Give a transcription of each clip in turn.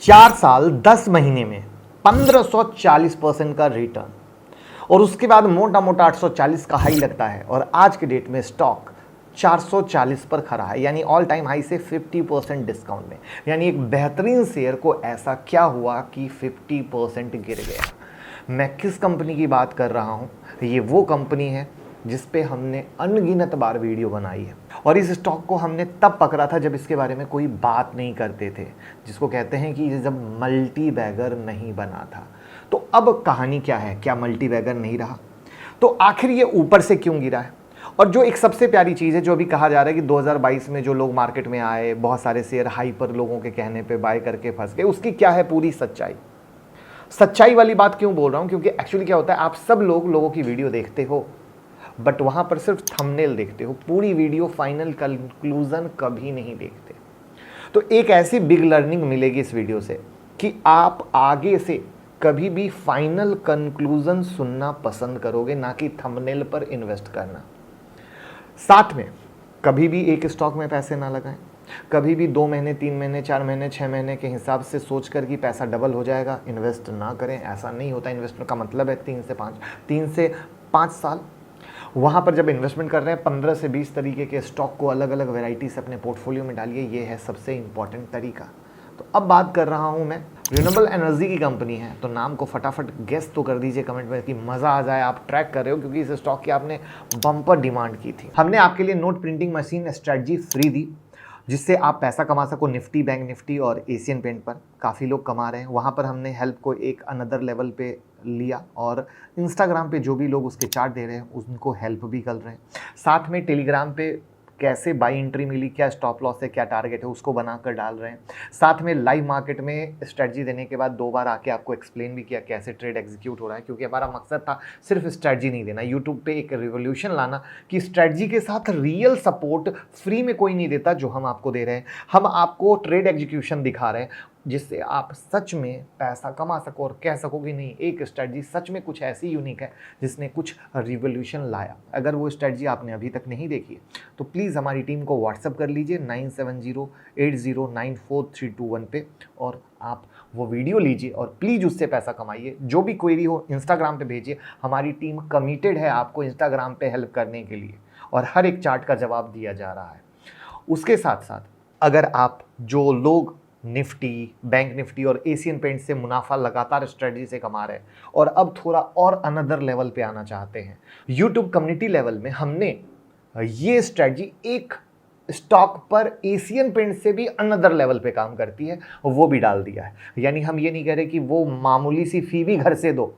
4 साल 10 महीने में 1540% का रिटर्न और उसके बाद मोटा मोटा 840 का हाई लगता है और आज के डेट में स्टॉक 440 पर खड़ा है, यानी ऑल टाइम हाई से 50% डिस्काउंट में। यानी एक बेहतरीन शेयर को ऐसा क्या हुआ कि 50% गिर गया। मैं किस कंपनी की बात कर रहा हूं? ये वो कंपनी है जिस पे हमने अनगिनत बार वीडियो बनाई है और इस स्टॉक को हमने तब पकड़ा था जब इसके बारे में कोई बात नहीं करते थे, जिसको कहते हैं कि जब मल्टी बैगर नहीं बना था। तो अब कहानी क्या है? क्या मल्टी बैगर नहीं रहा? तो आखिर ये ऊपर से क्यों गिरा है? और जो एक सबसे प्यारी चीज़ है, जो अभी कहा जा रहा है कि 2022 में जो लोग मार्केट में आए, बहुत सारे शेयर हाई पर लोगों के कहने पे बाय करके फंस गए, उसकी क्या है पूरी सच्चाई? सच्चाई वाली बात क्यों बोल रहा हूं? क्योंकि एक्चुअली क्या होता है, आप सब लोगों की वीडियो देखते हो बट वहां पर सिर्फ थंबनेल देखते हो, पूरी वीडियो फाइनल कंक्लूजन कभी नहीं देखते। तो एक ऐसी बिग लर्निंग मिलेगी इस वीडियो से कि आप आगे से कभी भी फाइनल कंक्लूजन सुनना पसंद करोगे, ना कि थंबनेल पर इन्वेस्ट करना। साथ में कभी भी एक स्टॉक में पैसे ना लगाएं, कभी भी 2 महीने 3 महीने 4 महीने 6 महीने के हिसाब से सोचकर कि पैसा डबल हो जाएगा इन्वेस्ट ना करें। ऐसा नहीं होता। इन्वेस्टमेंट का मतलब है 3 से 5 साल। वहाँ पर जब इन्वेस्टमेंट कर रहे हैं 15 से 20 तरीके के स्टॉक को अलग अलग वैरायटी से अपने पोर्टफोलियो में डालिए, ये है सबसे इंपॉर्टेंट तरीका। तो अब बात कर रहा हूँ मैं, रिन्यूएबल एनर्जी की कंपनी है, तो नाम को फटाफट गेस तो कर दीजिए कमेंट में कि मज़ा आ जाए। आप ट्रैक कर रहे हो क्योंकि इस स्टॉक की आपने बम्पर डिमांड की थी। हमने आपके लिए note printing machine strategy free दी जिससे आप पैसा कमा सको निफ्टी, बैंक निफ्टी और एशियन पेंट पर। काफ़ी लोग कमा रहे हैं। वहाँ पर हमने हेल्प को एक अनदर लेवल पे लिया और इंस्टाग्राम पे जो भी लोग उसके चार्ट दे रहे हैं उनको हेल्प भी कर रहे हैं। साथ में टेलीग्राम पे कैसे बाई एंट्री मिली, क्या स्टॉप लॉस है, क्या टारगेट है, उसको बनाकर डाल रहे हैं। साथ में लाइव मार्केट में स्ट्रेटजी देने के बाद 2 बार आके आपको एक्सप्लेन भी किया कैसे ट्रेड एग्जीक्यूट हो रहा है, क्योंकि हमारा मकसद था सिर्फ स्ट्रेटजी नहीं देना, यूट्यूब पे एक रिवोल्यूशन लाना कि स्ट्रेटजी के साथ रियल सपोर्ट फ्री में कोई नहीं देता जो हम आपको दे रहे हैं। हम आपको ट्रेड एग्जीक्यूशन दिखा रहे हैं जिससे आप सच में पैसा कमा सको और कह सको कि नहीं, एक स्ट्रेटजी सच में कुछ ऐसी यूनिक है जिसने कुछ रिवोल्यूशन लाया। अगर वो स्ट्रेटजी आपने अभी तक नहीं देखी है तो प्लीज़ हमारी टीम को व्हाट्सअप कर लीजिए 9708094321 पे और आप वो वीडियो लीजिए और प्लीज़ उससे पैसा कमाइए। जो भी क्वेरी हो इंस्टाग्राम पे भेजिए, हमारी टीम कमिटेड है आपको इंस्टाग्राम पे हेल्प करने के लिए और हर एक चार्ट का जवाब दिया जा रहा है। उसके साथ साथ अगर आप जो लोग निफ्टी, बैंक निफ्टी और एशियन पेंट से मुनाफा लगातार स्ट्रेटजी से कमा रहे हैं और अब थोड़ा और अनदर लेवल पे आना चाहते हैं, यूट्यूब कम्युनिटी लेवल में हमने ये स्ट्रेटजी एक स्टॉक पर एशियन पेंट से भी अनदर लेवल पे काम करती है, वो भी डाल दिया है। यानी हम ये नहीं कह रहे कि वो मामूली सी फी भी घर से दो,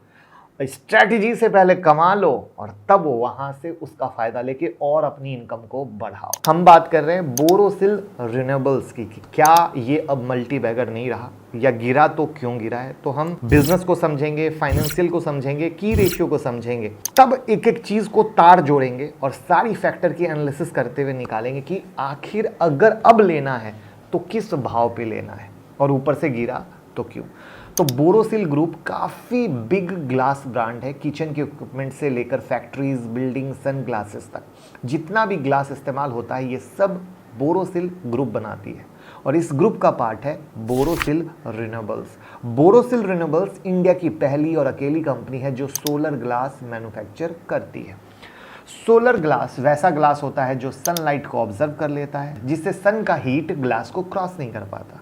स्ट्रैटेजी से पहले कमा लो और तब वहां से उसका फायदा लेके और अपनी इनकम को बढ़ाओ। हम बात कर रहे हैं बोरोसिल रिन्यूएबल्स की कि क्या ये अब मल्टी बैगर नहीं रहा या गिरा तो क्यों गिरा है। तो हम बिजनेस को समझेंगे, फाइनेंशियल को समझेंगे, की रेशियो को समझेंगे, तब एक एक चीज को तार जोड़ेंगे और सारी फैक्टर की एनालिसिस करते हुए निकालेंगे कि आखिर अगर अब लेना है तो किस भाव पे लेना है और ऊपर से गिरा तो क्यों। तो बोरोसिल ग्रुप काफ़ी बिग ग्लास ब्रांड है, किचन के इक्विपमेंट से लेकर फैक्ट्रीज, बिल्डिंग, सन ग्लासेस तक जितना भी ग्लास इस्तेमाल होता है ये सब बोरोसिल ग्रुप बनाती है और इस ग्रुप का पार्ट है Borosil renewables. Borosil renewables India की पहली और अकेली कंपनी है जो सोलर ग्लास मैन्युफैक्चर करती है। सोलर ग्लास वैसा ग्लास होता है जो सनलाइट को ऑब्जर्व कर लेता है, जिससे सन का हीट ग्लास को क्रॉस नहीं कर पाता।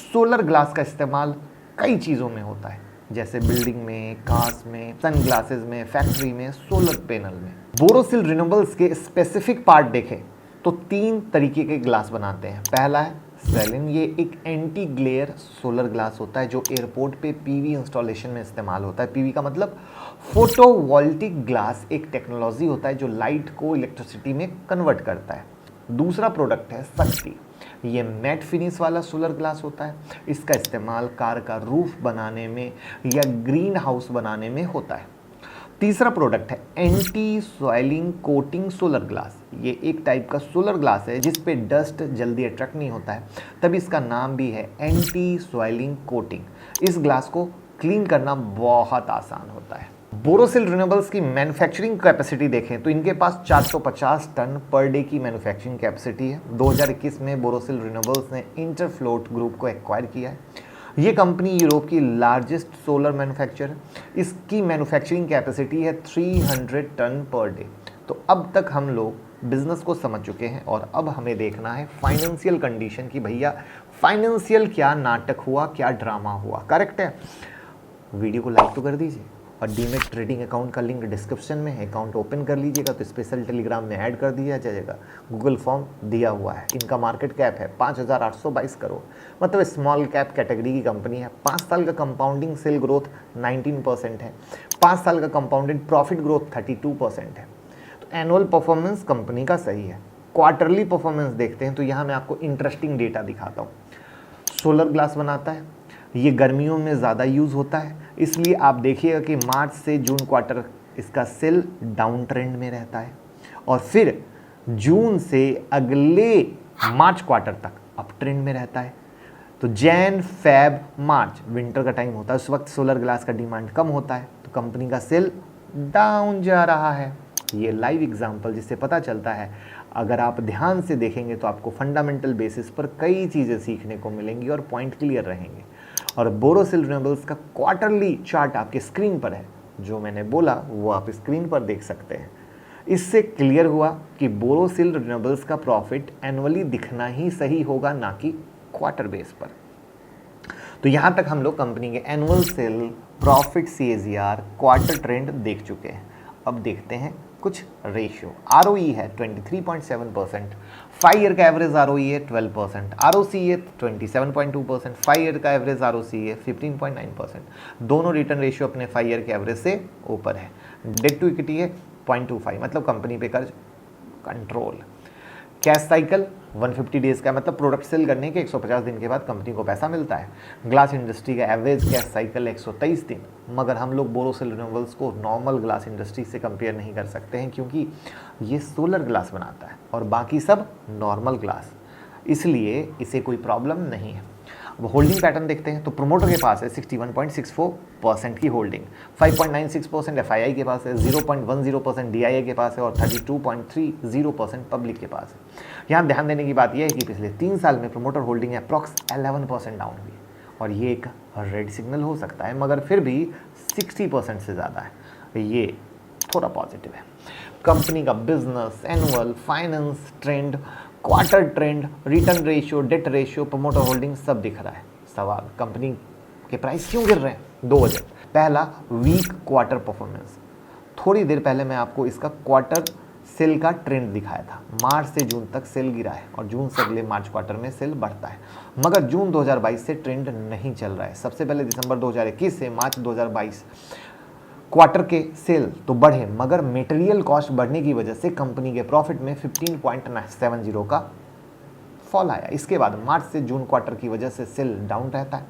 सोलर ग्लास का इस्तेमाल कई चीज़ों में होता है, जैसे बिल्डिंग में, कार्स में, सन ग्लासेस में, फैक्ट्री में, सोलर पैनल में। बोरोसिल रिन्यूएबल्स के स्पेसिफिक पार्ट देखें तो 3 तरीके के ग्लास बनाते हैं। पहला है सेलिन, ये एक एंटी ग्लेयर सोलर ग्लास होता है जो एयरपोर्ट पे पीवी इंस्टॉलेशन में इस्तेमाल होता है। पीवी का मतलब फोटोवोल्टिक ग्लास, एक टेक्नोलॉजी होता है जो लाइट को इलेक्ट्रिसिटी में कन्वर्ट करता है। दूसरा प्रोडक्ट है शक्ति, ये मैट फिनिश वाला सोलर ग्लास होता है। इसका इस्तेमाल कार का रूफ बनाने में या ग्रीन हाउस बनाने में होता है। तीसरा प्रोडक्ट है anti soiling coating solar glass, ये एक टाइप का सोलर ग्लास है जिस पे डस्ट जल्दी अट्रैक्ट नहीं होता है, तभी इसका नाम भी है एंटी सॉइलिंग कोटिंग। इस ग्लास को क्लीन करना बहुत आसान होता है। बोरोसिल रिन्यूएबल्स की मैन्युफैक्चरिंग कैपेसिटी देखें तो इनके पास 450 टन पर डे की मैन्युफैक्चरिंग कैपेसिटी है। 2021 में बोरोसिल रिन्यूएबल्स ने इंटरफ्लोट ग्रुप को एक्वायर किया है। ये कंपनी यूरोप की लार्जेस्ट सोलर मैन्युफैक्चरर है। इसकी मैन्युफैक्चरिंग कैपेसिटी है 300 टन पर डे। तो अब तक हम लोग बिजनेस को समझ चुके हैं और अब हमें देखना है फाइनेंशियल कंडीशन की भैया फाइनेंशियल क्या नाटक हुआ, क्या ड्रामा हुआ। करेक्ट है? वीडियो को लाइक तो कर दीजिए और डीमेट ट्रेडिंग अकाउंट का लिंक डिस्क्रिप्शन में है, अकाउंट ओपन कर लीजिएगा तो स्पेशल टेलीग्राम में ऐड कर दिया जाएगा। गूगल फॉर्म दिया हुआ है। इनका मार्केट कैप है 5,822 करोड़, मतलब स्मॉल कैप कैटेगरी की कंपनी है। 5 साल का कंपाउंडिंग सेल ग्रोथ 19% है। 5 साल का कंपाउंडेड प्रॉफिट ग्रोथ 32% है। तो एनुअल परफॉर्मेंस कंपनी का सही है। क्वार्टरली परफॉर्मेंस देखते हैं तो यहाँ मैं आपको इंटरेस्टिंग डेटा दिखाता हूँ। सोलर ग्लास बनाता है, ये गर्मियों में ज़्यादा यूज़ होता है, इसलिए आप देखिएगा कि मार्च से जून क्वार्टर इसका सेल डाउन ट्रेंड में रहता है और फिर जून से अगले मार्च क्वार्टर तक अप ट्रेंड में रहता है। तो जैन फेब मार्च विंटर का टाइम होता है, उस वक्त सोलर ग्लास का डिमांड कम होता है तो कंपनी का सेल डाउन जा रहा है। ये लाइव एग्जांपल जिससे पता चलता है, अगर आप ध्यान से देखेंगे तो आपको फंडामेंटल बेसिस पर कई चीज़ें सीखने को मिलेंगी और पॉइंट क्लियर रहेंगे। और बोरोसिल रिन्यूएबल्स का क्वार्टरली चार्ट आपके स्क्रीन पर है, जो मैंने बोला वो आप स्क्रीन पर देख सकते हैं। इससे क्लियर हुआ कि बोरोसिल रिन्यूएबल्स का प्रॉफिट एनुअली दिखना ही सही होगा, ना कि क्वार्टर बेस पर। तो यहाँ तक हम लोग कंपनी के annual sale profit CAGR quarter trend देख चुके हैं। अब देखते हैं कुछ रेशियो। ROE है 23.7%, 5 ईयर का एवरेज ROE है 12%, ROC है 27.2%, 5 ईयर का एवरेज ROC है 15.9%। दोनों रिटर्न रेशियो अपने 5 ईयर के एवरेज से ऊपर है। डेट टू इक्विटी है 0.25, मतलब कंपनी पे कर्ज कंट्रोल। कैश साइकिल 150 डेज का, मतलब प्रोडक्ट सेल करने के 150 दिन के बाद कंपनी को पैसा मिलता है। ग्लास इंडस्ट्री का एवरेज कैश साइकिल 123 दिन, मगर हम लोग बोरोसिल रिन्यूएबल्स को नॉर्मल ग्लास इंडस्ट्री से कंपेयर नहीं कर सकते हैं क्योंकि ये सोलर ग्लास बनाता है और बाकी सब नॉर्मल ग्लास, इसलिए इसे कोई प्रॉब्लम नहीं है। अब होल्डिंग पैटर्न देखते हैं तो प्रोमोटर के पास है 61.64% की होल्डिंग, 5.96% FII के पास है, 0.10% DIA के पास है और 32.30% पब्लिक के पास है। यहाँ ध्यान देने की बात यह है कि पिछले 3 साल में प्रोमोटर होल्डिंग अप्रॉक्स 11% डाउन हुई और ये एक रेड सिग्नल हो सकता है, मगर फिर भी 60% से ज़्यादा है, ये थोड़ा पॉजिटिव है। कंपनी का business, annual, finance trend, quarter trend, return ratio, debt ratio, promoter holding सब दिख रहा है। सवाल, कंपनी के प्राइस क्यों गिर रहे हैं? 2 वजह। पहला, वीक क्वार्टर परफॉर्मेंस। थोड़ी देर पहले मैं आपको इसका क्वार्टर सेल का ट्रेंड दिखाया था। मार्च से जून तक सेल गिरा है और जून से अगले मार्च क्वार्टर में सेल बढ़ता है, मगर जून 2022 से ट्रेंड नहीं चल रहा है। सबसे पहले दिसंबर 2021 से मार्च 2022 क्वार्टर के सेल तो बढ़े, मगर मटेरियल कॉस्ट बढ़ने की वजह से कंपनी के प्रॉफिट में 15.70 का फॉल आया। इसके बाद मार्च से जून क्वार्टर की वजह से सेल डाउन रहता है।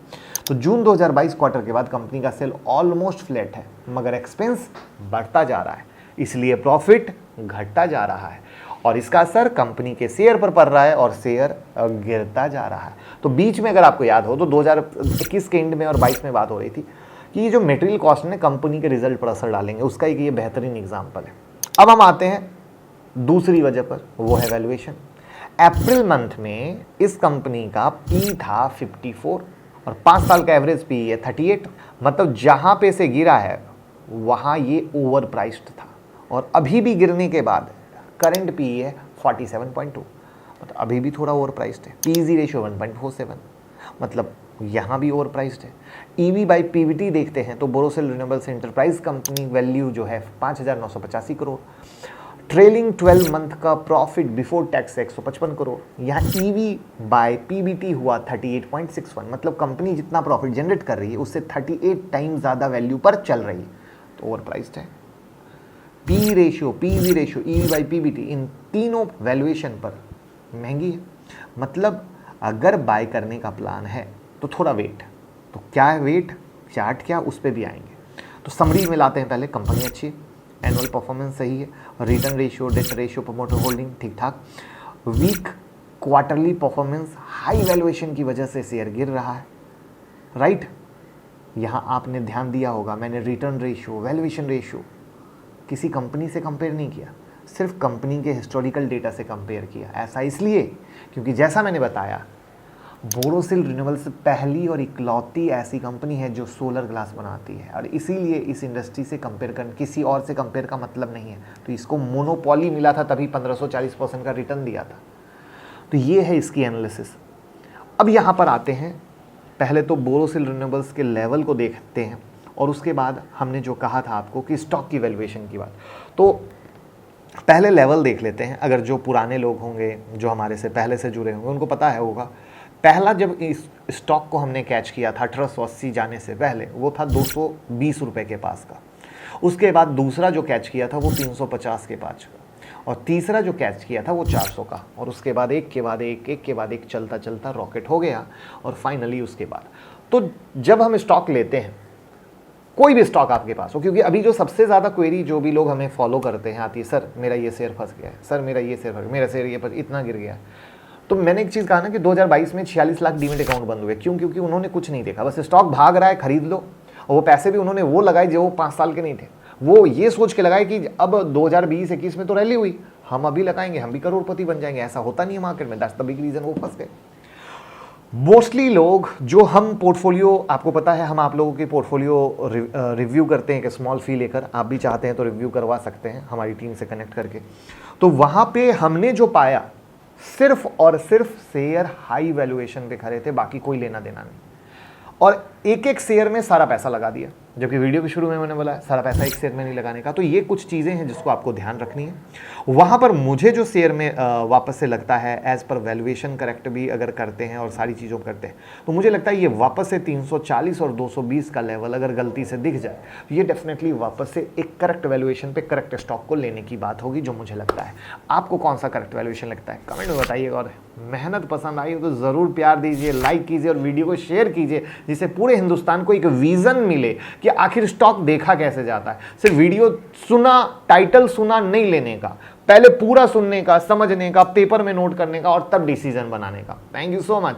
तो जून 2022 क्वार्टर के बाद कंपनी का सेल ऑलमोस्ट फ्लैट है, मगर एक्सपेंस बढ़ता जा रहा है, इसलिए प्रॉफिट घटता जा रहा है और इसका असर कंपनी के शेयर पर पड़ रहा है और शेयर गिरता जा रहा है। तो बीच में अगर आपको याद हो तो 2021 के एंड में और 22 में बात हो रही थी कि ये जो मटेरियल कॉस्ट ने कंपनी के रिजल्ट पर असर डालेंगे, उसका एक ये बेहतरीन एग्जांपल है। अब हम आते हैं दूसरी वजह पर, वो है वैल्यूएशन। अप्रैल मंथ में इस कंपनी का पी था 54 और 5 साल का एवरेज पी है 38, मतलब जहां पे से गिरा है वहां ये ओवर प्राइस्ड था और अभी भी गिरने के बाद करंट पी है 47.2, मतलब अभी भी थोड़ा ओवर प्राइस्ड है। पीजी रेशियो 1.47, मतलब यहाँ भी ओवर प्राइस्ड है। EV बाई PBT देखते हैं तो Borosil renewables enterprise company value जो है 5,985 करोड़, ट्रेलिंग 12 मंथ का प्रॉफिट बिफोर टैक्स 155 करोड़। यहाँ EV बाय PBT हुआ 38.61, मतलब कंपनी जितना प्रॉफिट जनरेट कर रही है उससे 38 टाइम ज़्यादा वैल्यू पर चल रही है, तो ओवर प्राइस्ड है। P ratio, PE ratio, EV by PBT, इन तीनों वैल्यूएशन पर महंगी है। मतलब अगर बाय करने का प्लान है तो थोड़ा वेट। तो क्या है वेट, चार्ट क्या, उस पर भी आएंगे। तो समरी में लाते हैं पहले, कंपनी अच्छी है, एनुअल परफॉर्मेंस सही है, return ratio, debt ratio, promoter holding ठीक ठाक। Weak quarterly performance, high valuation की वजह से शेयर गिर रहा है, राइट। यहाँ आपने ध्यान दिया होगा, मैंने रिटर्न रेशियो, वैल्यूएशन रेशियो किसी कंपनी से कंपेयर नहीं किया, सिर्फ कंपनी के हिस्टोरिकल डेटा से कंपेयर किया। ऐसा इसलिए क्योंकि जैसा मैंने बताया, बोरोसिल रिन्यूएबल्स पहली और इकलौती ऐसी कंपनी है जो सोलर ग्लास बनाती है, और इसीलिए इस इंडस्ट्री से कंपेयर कर, किसी और से कंपेयर का मतलब नहीं है। तो इसको मोनोपोली मिला था, तभी 1540% का रिटर्न दिया था। तो ये है इसकी एनालिसिस। अब यहाँ पर आते हैं, पहले तो बोरोसिल रिन्यूएबल्स के लेवल को देखते हैं, और उसके बाद हमने जो कहा था आपको कि स्टॉक की वैल्यूएशन की बात, तो पहले लेवल देख लेते हैं। अगर जो पुराने लोग होंगे, जो हमारे से पहले से जुड़े होंगे, उनको पता है होगा, पहला जब इस स्टॉक को हमने कैच किया था 1880 जाने से पहले, वो था 220 रुपये के पास का। उसके बाद दूसरा जो कैच किया था वो 350 के पास का, और तीसरा जो कैच किया था वो 400 का, और उसके बाद एक के बाद एक चलता चलता रॉकेट हो गया। और फाइनली उसके बाद, तो जब हम स्टॉक लेते हैं, कोई भी स्टॉक आपके पास हो, क्योंकि अभी जो सबसे ज़्यादा क्वेरी जो भी लोग हमें फॉलो करते हैं आती है, सर मेरा ये शेयर फंस गया है, सर मेरा ये शेयर फंस गया, मेरा शेयर ये इतना गिर गया। तो मैंने एक चीज़ कहा ना कि 2022 में 46 लाख डीमेट अकाउंट बंद हुए। क्यों? क्योंकि उन्होंने कुछ नहीं देखा, बस स्टॉक भाग रहा है, खरीद लो। और वो पैसे भी उन्होंने वो लगाए जो 5 साल के नहीं थे, वो ये सोच के लगाए कि अब 2020-21 में तो रैली हुई, हम अभी लगाएंगे, हम भी करोड़पति बन जाएंगे। ऐसा होता नहीं है मार्केट में, दैट्स द बिग रीज़न वो फंस गए। मोस्टली लोग जो हम पोर्टफोलियो, आपको पता है हम आप लोगों की पोर्टफोलियो रिव्यू करते हैं, कि स्मॉल फी लेकर, आप भी चाहते हैं तो रिव्यू करवा सकते हैं हमारी टीम से कनेक्ट करके। तो वहाँ पे हमने जो पाया, सिर्फ और सिर्फ शेयर हाई वैल्यूएशन पे खड़े थे, बाकी कोई लेना देना नहीं, और एक एक शेयर में सारा पैसा लगा दिया। जबकि वीडियो के शुरू में मैंने बोला सारा पैसा एक शेयर में नहीं लगाने का। तो ये कुछ चीज़ें हैं जिसको आपको ध्यान रखनी है। वहाँ पर मुझे जो शेयर में वापस से लगता है, एज पर वैल्यूएशन करेक्ट भी अगर करते हैं और सारी चीज़ों करते हैं, तो मुझे लगता है ये वापस से 340 और 220 का लेवल अगर गलती से दिख जाए, तो ये डेफिनेटली वापस से एक करेक्ट वैल्यूएशन पे करेक्ट स्टॉक को लेने की बात होगी, जो मुझे लगता है। आपको कौन सा करेक्ट वैल्यूएशन लगता है कमेंट में बताइएगा, और मेहनत पसंद आई हो तो ज़रूर प्यार दीजिए, लाइक कीजिए और वीडियो को शेयर कीजिए, जिससे पूरे हिंदुस्तान को एक विज़न मिले कि आखिर स्टॉक देखा कैसे जाता है। सिर्फ वीडियो सुना, टाइटल सुना नहीं लेने का, पहले पूरा सुनने का, समझने का, पेपर में नोट करने का, और तब डिसीजन बनाने का। Thank you so much.